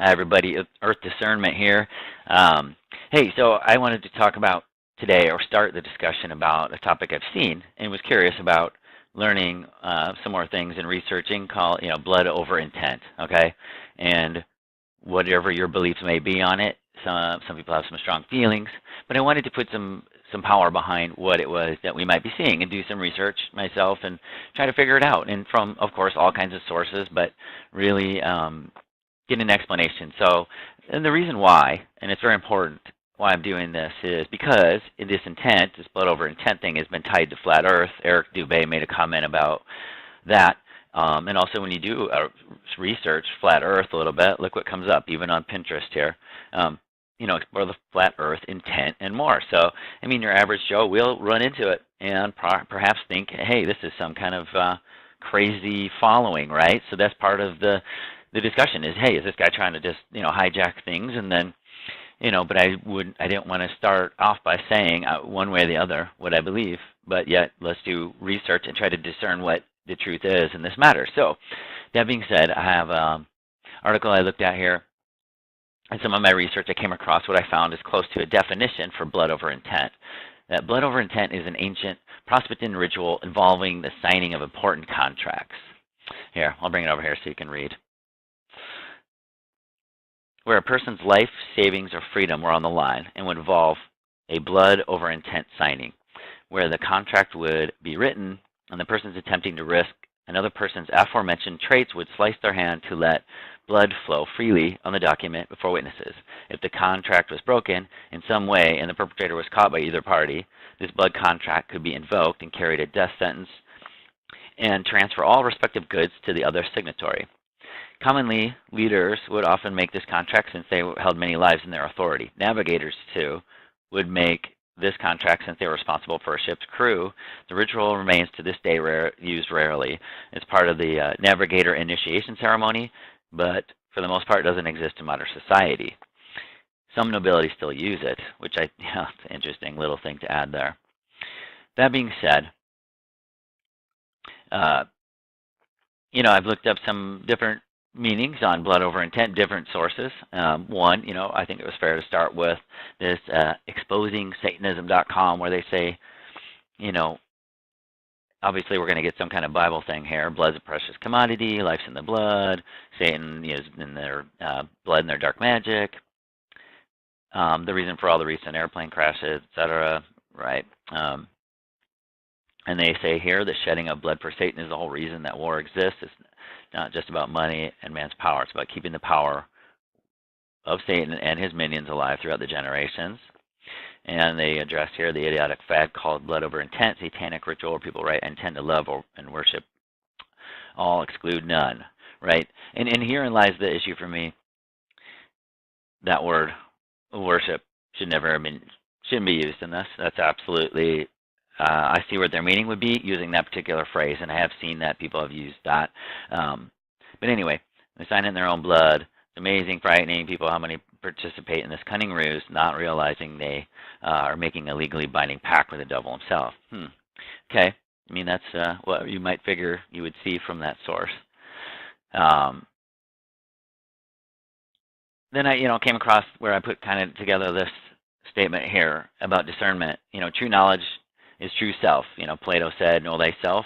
Hi, everybody. EarthDiscernment here. Hey, so I wanted to talk about today, or start the discussion about a topic I've seen and was curious about learning some more things and researching called, blood over intent. Okay, and whatever your beliefs may be on it, some people have some strong feelings, but I wanted to put some power behind what it was that we might be seeing and do some research myself and try to figure it out. And from, of course, all kinds of sources, but really get an explanation. So, and the reason why, and it's very important why I'm doing this, is because this intent, this blood over intent thing, has been tied to flat Earth. Eric Dubé made a comment about that. And also when you do research flat Earth a little bit, look what comes up, even on Pinterest here. Explore the flat Earth intent and more. So, I mean, your average Joe will run into it and perhaps think, hey, this is some kind of crazy following, right? So that's part of the discussion is, hey, is this guy trying to just, hijack things? And then, but I didn't want to start off by saying one way or the other what I believe, but yet let's do research and try to discern what the truth is in this matter. So that being said, I have an article I looked at here. And some of my research, I came across what I found is close to a definition for blood over intent. That blood over intent is an ancient Prospectin ritual involving the signing of important contracts. Here, I'll bring it over here so you can read. Where a person's life, savings, or freedom were on the line and would involve a blood over intent signing, where the contract would be written and the person's attempting to risk another person's aforementioned traits would slice their hand to let blood flow freely on the document before witnesses. If the contract was broken in some way and the perpetrator was caught by either party, this blood contract could be invoked and carried a death sentence and transfer all respective goods to the other signatory. Commonly, leaders would often make this contract since they held many lives in their authority. Navigators, too, would make this contract since they were responsible for a ship's crew. The ritual remains to this day used rarely. It's part of the navigator initiation ceremony, but for the most part, it doesn't exist in modern society. Some nobility still use it, which it's an interesting little thing to add there. That being said, I've looked up some different meanings on blood over intent, different sources. One, I think it was fair to start with this exposingsatanism.com, where they say, obviously we're going to get some kind of Bible thing here. Blood's a precious commodity, life's in the blood, Satan is in their blood and their dark magic. The reason for all the recent airplane crashes, etc., right? And they say here, the shedding of blood for Satan is the whole reason that war exists. It's not just about money and man's power. It's about keeping the power of Satan and his minions alive throughout the generations. And they address here the idiotic fad called blood over intent, satanic ritual where people intend to love and worship all, exclude none, right? And herein lies the issue for me. That word, worship, shouldn't be used in this. That's absolutely, I see what their meaning would be using that particular phrase, and I have seen that people have used that. But anyway, they sign in their own blood. It's amazing, frightening people how many participate in this cunning ruse, not realizing they are making a legally binding pact with the devil himself. Okay, I mean, that's what you might figure you would see from that source. Then I came across where I put kind of together this statement here about discernment. True knowledge is true self. Plato said, know thyself.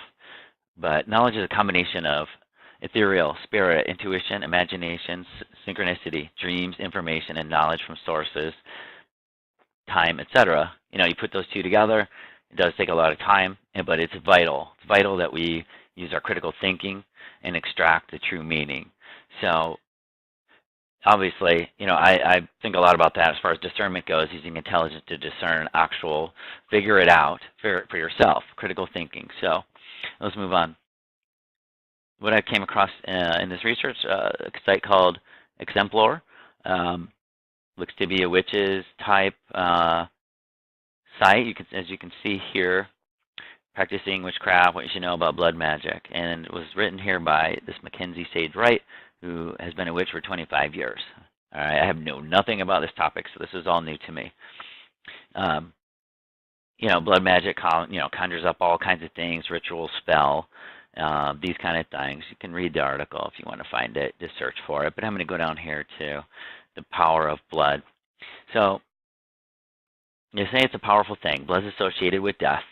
But knowledge is a combination of ethereal, spirit, intuition, imagination, synchronicity, dreams, information, and knowledge from sources, time, etc. You put those two together, it does take a lot of time, but it's vital. It's vital that we use our critical thinking and extract the true meaning. So obviously, I think a lot about that as far as discernment goes, using intelligence to discern figure it out for yourself, critical thinking. So let's move on. What I came across in this research, a site called Exemplar, looks to be a witches type site. As you can see here, practicing witchcraft, what you should know about blood magic. And it was written here by this Mackenzie Sage Wright, who has been a witch for 25 years. All right, I have known nothing about this topic, so this is all new to me. Blood magic, conjures up all kinds of things, ritual, spell, these kind of things. You can read the article if you want to find it, just search for it. But I'm going to go down here to the power of blood. So they say it's a powerful thing. Blood is associated with death.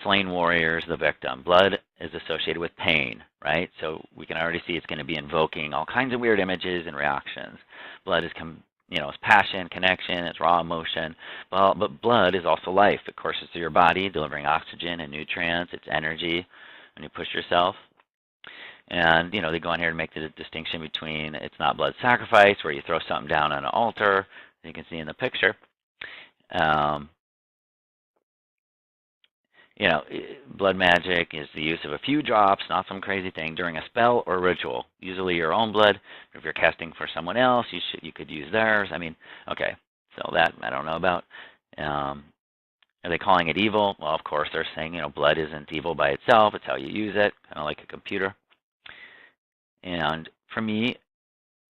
Slain warriors, the victim. Blood is associated with pain, right? So we can already see it's going to be invoking all kinds of weird images and reactions. Blood is, it's passion, connection, it's raw emotion. Well, but blood is also life. It courses through your body, delivering oxygen and nutrients. It's energy when you push yourself. And, they go on here to make the distinction between it's not blood sacrifice, where you throw something down on an altar, as you can see in the picture. Blood magic is the use of a few drops, not some crazy thing, during a spell or ritual. Usually your own blood. If you're casting for someone else, you could use theirs. Okay, so that I don't know about. Are they calling it evil? Well, of course, they're saying, blood isn't evil by itself. It's how you use it, kind of like a computer. And for me,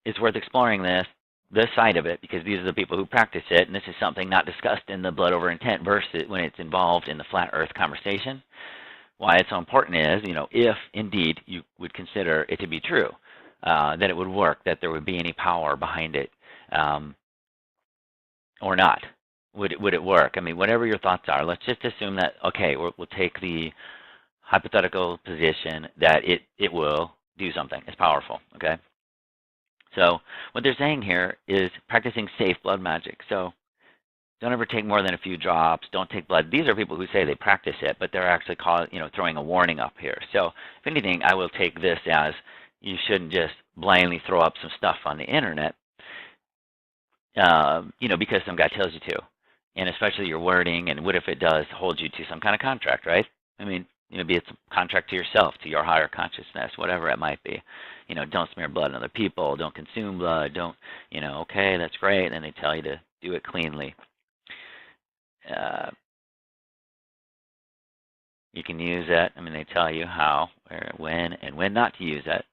it's worth exploring this side of it, because these are the people who practice it, and this is something not discussed in the blood over intent versus when it's involved in the flat earth conversation. Why it's so important is, if indeed you would consider it to be true, that it would work, that there would be any power behind it, or not. Would it work? Whatever your thoughts are, let's just assume that, okay, we'll take the hypothetical position that it will do something. It's powerful, okay? So what they're saying here is practicing safe blood magic. So don't ever take more than a few drops. Don't take blood. These are people who say they practice it, but they're actually throwing a warning up here. So if anything, I will take this as you shouldn't just blindly throw up some stuff on the internet, because some guy tells you to. And especially your wording, and what if it does hold you to some kind of contract, right? Be it a contract to yourself, to your higher consciousness, whatever it might be. Don't smear blood on other people. Don't consume blood. Don't, okay, that's great. And they tell you to do it cleanly. You can use it. They tell you how, where, when, and when not to use it.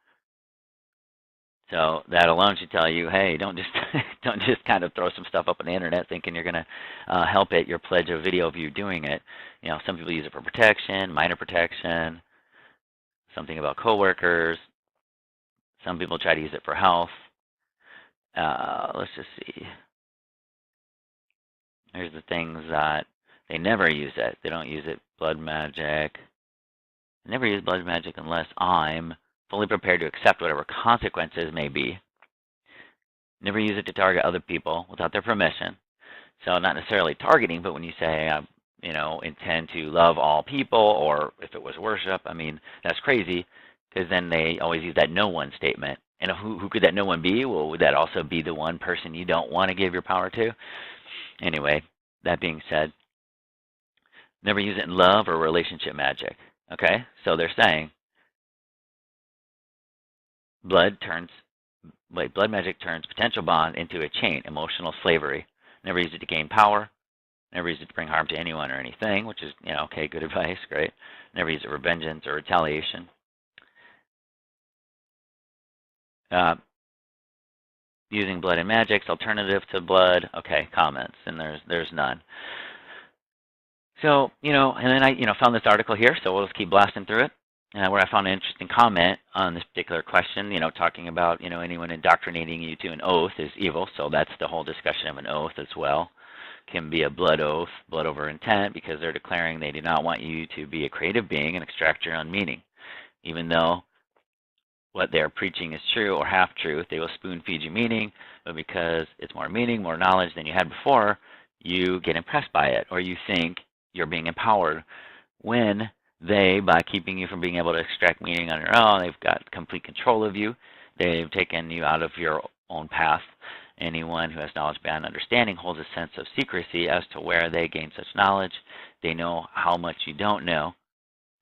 So that alone should tell you, hey, don't just kind of throw some stuff up on the internet thinking you're going to help it. Your pledge a video of you doing it. Some people use it for protection, minor protection, something about coworkers. Some people try to use it for health. Let's just see. Here's the things that they never use it. They don't use it. Blood magic. They never use blood magic unless I'm fully prepared to accept whatever consequences may be. Never use it to target other people without their permission. So not necessarily targeting, but when you say, intend to love all people, or if it was worship, that's crazy, because then they always use that no one statement. And who could that no one be? Well, would that also be the one person you don't want to give your power to? Anyway, that being said, never use it in love or relationship magic. Okay, so they're saying blood magic turns potential bond into a chain, emotional slavery. Never use it to gain power. Never use it to bring harm to anyone or anything, which is, okay, good advice, great. Never use it for vengeance or retaliation. Using blood in magic's alternative to blood. Okay, comments, and there's none. So, and then I, found this article here, so we'll just keep blasting through it. Where I found an interesting comment on this particular question, talking about, anyone indoctrinating you to an oath is evil. So that's the whole discussion of an oath as well. Can be a blood oath, blood over intent, because they're declaring they do not want you to be a creative being and extract your own meaning. Even though what they're preaching is true or half-truth, they will spoon-feed you meaning, but because it's more meaning, more knowledge than you had before, you get impressed by it, or you think you're being empowered, when they, by keeping you from being able to extract meaning on your own, they've got complete control of you. They've taken you out of your own path. Anyone who has knowledge beyond understanding holds a sense of secrecy as to where they gain such knowledge. They know how much you don't know.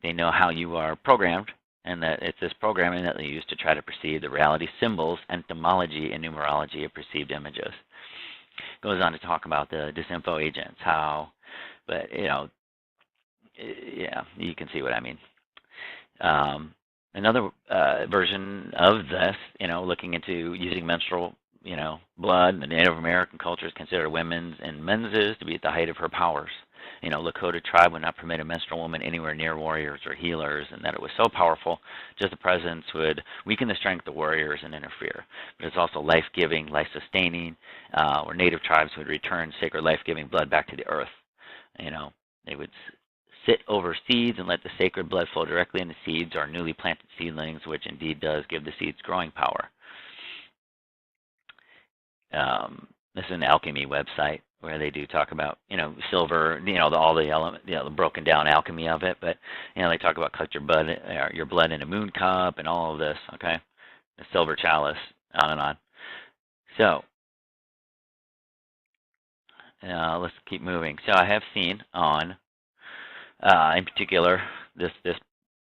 They know how you are programmed, and that it's this programming that they use to try to perceive the reality symbols, entomology, and numerology of perceived images. Goes on to talk about the disinfo agents, but yeah, you can see what I mean. Another version of this, looking into using menstrual, blood, the Native American cultures consider women's and men's to be at the height of her powers. Lakota tribe would not permit a menstrual woman anywhere near warriors or healers, and that it was so powerful, just the presence would weaken the strength of warriors and interfere. But it's also life-giving, life-sustaining, where native tribes would return sacred life-giving blood back to the earth. They would sit over seeds and let the sacred blood flow directly into seeds or newly planted seedlings, which indeed does give the seeds growing power. This is an alchemy website where they do talk about, silver, all the element, the broken down alchemy of it. But, they talk about collect your blood in a moon cup and all of this, okay? The silver chalice, on and on. So, let's keep moving. So I have seen on, in particular, this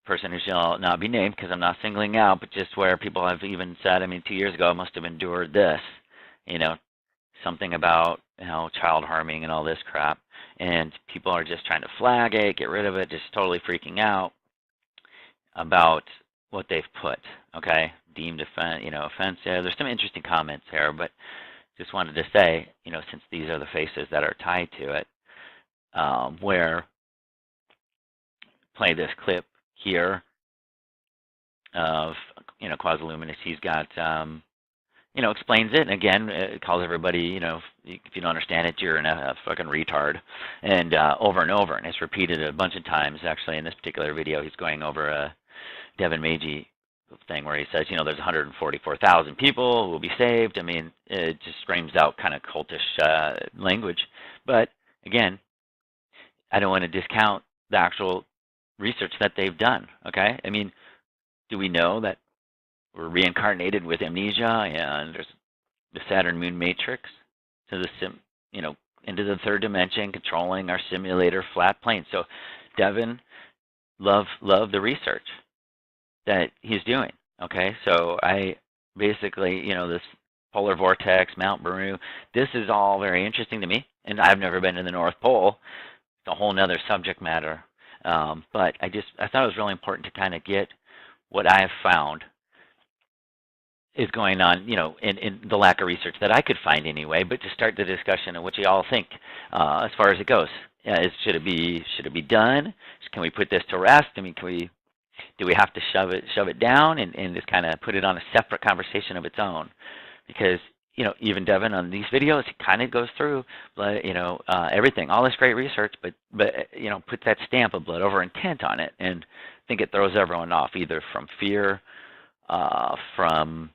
person who shall not be named because I'm not singling out, but just where people have even said, 2 years ago I must have endured this, something about child harming and all this crap, and people are just trying to flag it, get rid of it, just totally freaking out about what they've put, okay, deemed offensive. There's some interesting comments here, but just wanted to say, since these are the faces that are tied to it, where play this clip here of Quasi-Luminous. He's got explains it, and again, it calls everybody, if you don't understand it, you're a fucking retard, and over and over, and it's repeated a bunch of times. Actually, in this particular video, he's going over a Devin Meiji thing where he says, there's 144,000 people who will be saved. It just screams out kind of cultish language. But again, I don't want to discount the actual research that they've done, okay? Do we know that we're reincarnated with amnesia and there's the Saturn moon matrix to the into the third dimension, controlling our simulator flat plane? So Devin, love the research that he's doing, okay? So I basically, this polar vortex, Mount Baru, this is all very interesting to me, and I've never been to the North Pole. It's a whole nother subject matter. But I thought it was really important to kind of get what I have found is going on, in the lack of research that I could find anyway, but to start the discussion of what you all think as far as it goes. Should it be done? Can we put this to rest? Do we have to shove it down and just kind of put it on a separate conversation of its own? Because even Devin on these videos, he kind of goes through, everything, all this great research, but puts that stamp of blood over intent on it, and I think it throws everyone off, either from fear, from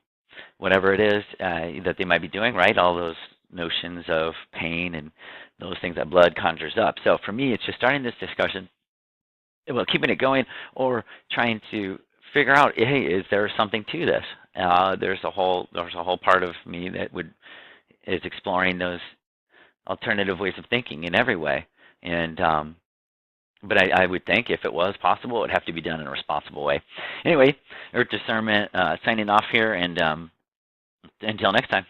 whatever it is that they might be doing, right? All those notions of pain and those things that blood conjures up. So for me, it's just starting this discussion, keeping it going, or trying to figure out, hey, is there something to this? There's a whole part of me that is exploring those alternative ways of thinking in every way. And but I would think if it was possible, it would have to be done in a responsible way. Anyway, EarthDiscernment signing off here, and until next time.